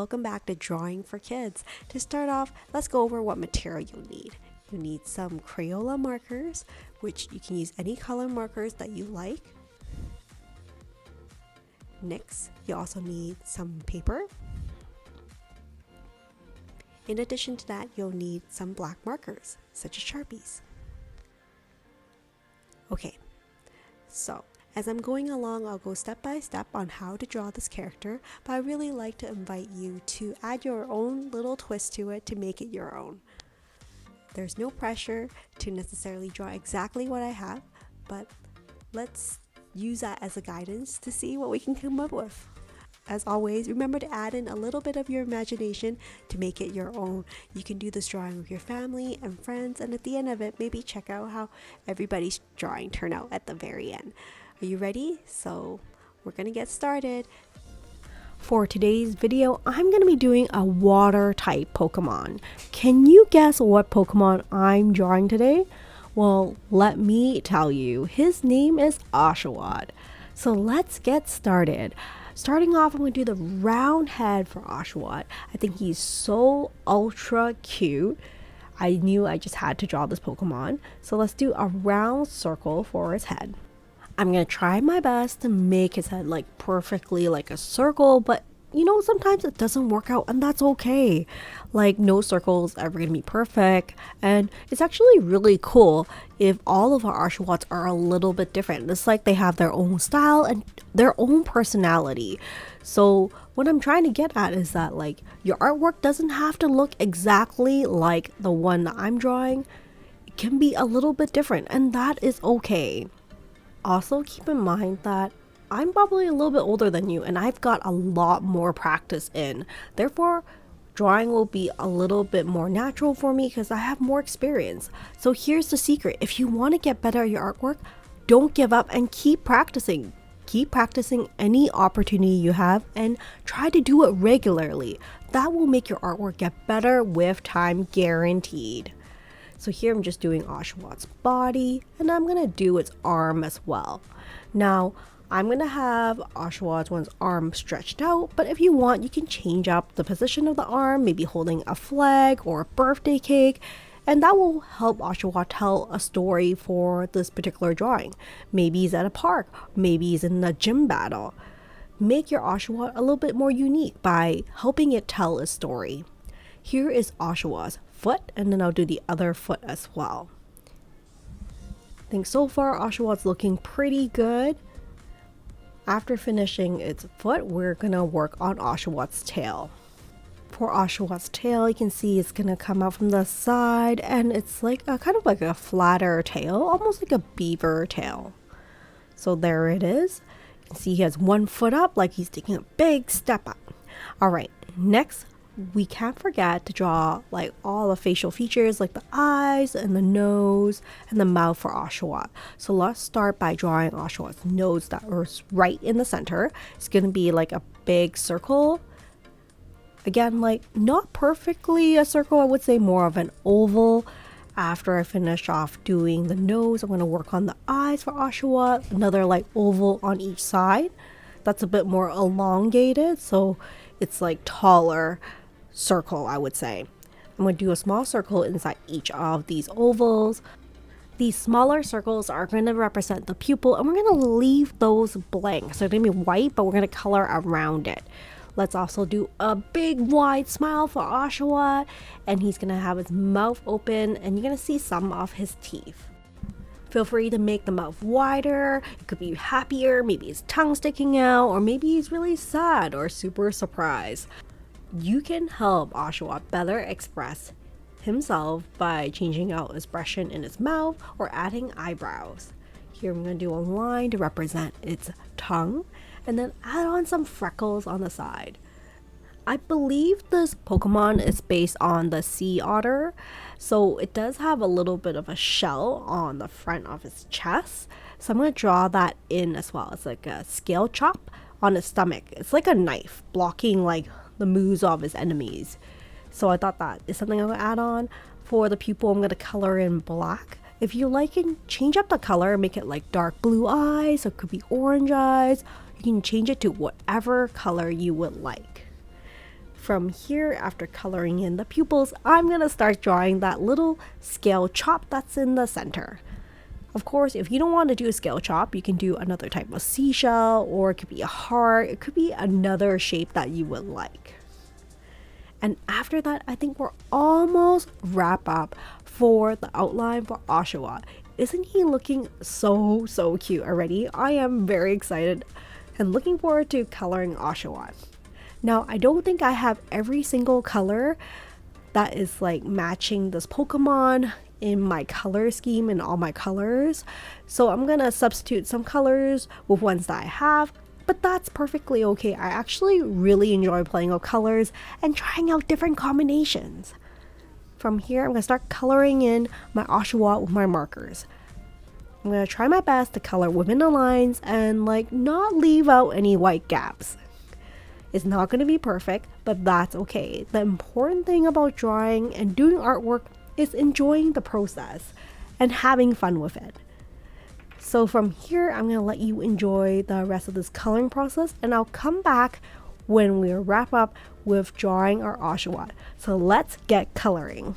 welcome back to Drawing for Kids. To start off, let's go over what material you'll need. You need some Crayola markers, which you can use any color markers that you like. Next, you also need some paper. In addition to that, you'll need some black markers, such as Sharpies. Okay, so as I'm going along, I'll go step by step on how to draw this character, but I really like to invite you to add your own little twist to it to make it your own. There's no pressure to necessarily draw exactly what I have, but let's use that as a guidance to see what we can come up with. As always, remember to add in a little bit of your imagination to make it your own. You can do this drawing with your family and friends, and at the end of it, maybe check out how everybody's drawing turned out at the very end. Are you ready? So we're gonna get started. For today's video, I'm gonna be doing a water type Pokemon. Can you guess what Pokemon I'm drawing today? Well, let me tell you, his name is OSHAWOTT. So let's get started. Starting off, I'm gonna do the round head for OSHAWOTT. I think he's so ultra cute. I knew I just had to draw this Pokemon. So let's do a round circle for his head. I'm gonna try my best to make his head like perfectly like a circle, but you know, sometimes it doesn't work out, and that's okay. Like, no circle is ever gonna be perfect, and it's actually really cool if all of our OSHAWOTTs are a little bit different. It's like they have their own style and their own personality. So what I'm trying to get at is that like your artwork doesn't have to look exactly like the one that I'm drawing. It can be a little bit different, and that is okay. Also, keep in mind that I'm probably a little bit older than you, and I've got a lot more practice in. Therefore, drawing will be a little bit more natural for me because I have more experience. So here's the secret. If you want to get better at your artwork, don't give up and keep practicing. Keep practicing any opportunity you have and try to do it regularly. That will make your artwork get better with time, guaranteed. So here I'm just doing OSHAWOTT's body, and I'm gonna do its arm as well. Now, I'm gonna have OSHAWOTT's one's arm stretched out, but if you want, you can change up the position of the arm, maybe holding a flag or a birthday cake, and that will help OSHAWOTT tell a story for this particular drawing. Maybe he's at a park, maybe he's in a gym battle. Make your OSHAWOTT a little bit more unique by helping it tell a story. Here is OSHAWOTT's foot, and then I'll do the other foot as well. I think so far OSHAWOTT's looking pretty good. After finishing its foot, we're gonna work on OSHAWOTT's tail. For OSHAWOTT's tail, you can see it's gonna come out from the side, and it's like a kind of like a flatter tail, almost like a beaver tail. So there it is. You can see he has one foot up, like he's taking a big step up. All right, next, we can't forget to draw like all the facial features like the eyes and the nose and the mouth for OSHAWOTT. So let's start by drawing OSHAWOTT's nose that was right in the center. It's going to be like a big circle. Again, like not perfectly a circle, I would say more of an oval. After I finish off doing the nose, I'm going to work on the eyes for OSHAWOTT, another like oval on each side. That's a bit more elongated, so it's like taller circle, I would say. I'm going to do a small circle inside each of these ovals. These smaller circles are going to represent the pupil, and we're going to leave those blank. So they're going to be white, but we're going to color around it. Let's also do a big wide smile for OSHAWOTT, and he's going to have his mouth open, and you're going to see some of his teeth. Feel free to make the mouth wider. It could be happier, maybe his tongue sticking out, or maybe he's really sad or super surprised. You can help OSHAWOTT better express himself by changing out expression in his mouth or adding eyebrows. Here I'm going to do a line to represent its tongue, and then add on some freckles on the side. I believe this Pokemon is based on the sea otter, so it does have a little bit of a shell on the front of its chest. So I'm going to draw that in as well. It's like a scale chop on its stomach. It's like a knife blocking like the moves of his enemies. So I thought that is something I'm going to add on. For the pupil, I'm going to color in black. If you like it, change up the color, make it like dark blue eyes, or it could be orange eyes. You can change it to whatever color you would like. From here, after coloring in the pupils, I'm going to start drawing that little scale chop that's in the center. Of course, if you don't want to do a scale chop, you can do another type of seashell, or it could be a heart, it could be another shape that you would like. And after that, I think we're almost wrap up for the outline for OSHAWOTT. Isn't he looking so cute already? I am very excited and looking forward to coloring OSHAWOTT. Now, I don't think I have every single color that is like matching this Pokemon in my color scheme and all my colors. So I'm gonna substitute some colors with ones that I have, but that's perfectly okay. I actually really enjoy playing with colors and trying out different combinations. From here, I'm gonna start coloring in my OSHAWOTT with my markers. I'm gonna try my best to color within the lines and like not leave out any white gaps. It's not going to be perfect, but that's okay. The important thing about drawing and doing artwork is enjoying the process and having fun with it. So from here, I'm going to let you enjoy the rest of this coloring process, and I'll come back when we wrap up with drawing our OSHAWOTT. So let's get coloring.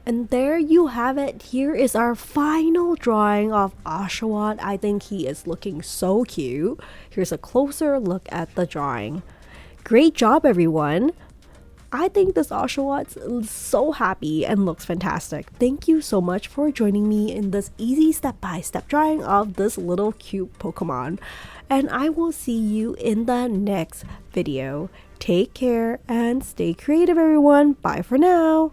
And there you have it. Here is our final drawing of OSHAWOTT. I think he is looking so cute. Here's a closer look at the drawing. Great job, everyone. I think this OSHAWOTT is so happy and looks fantastic. Thank you so much for joining me in this easy step-by-step drawing of this little cute Pokemon. And I will see you in the next video. Take care and stay creative, everyone. Bye for now.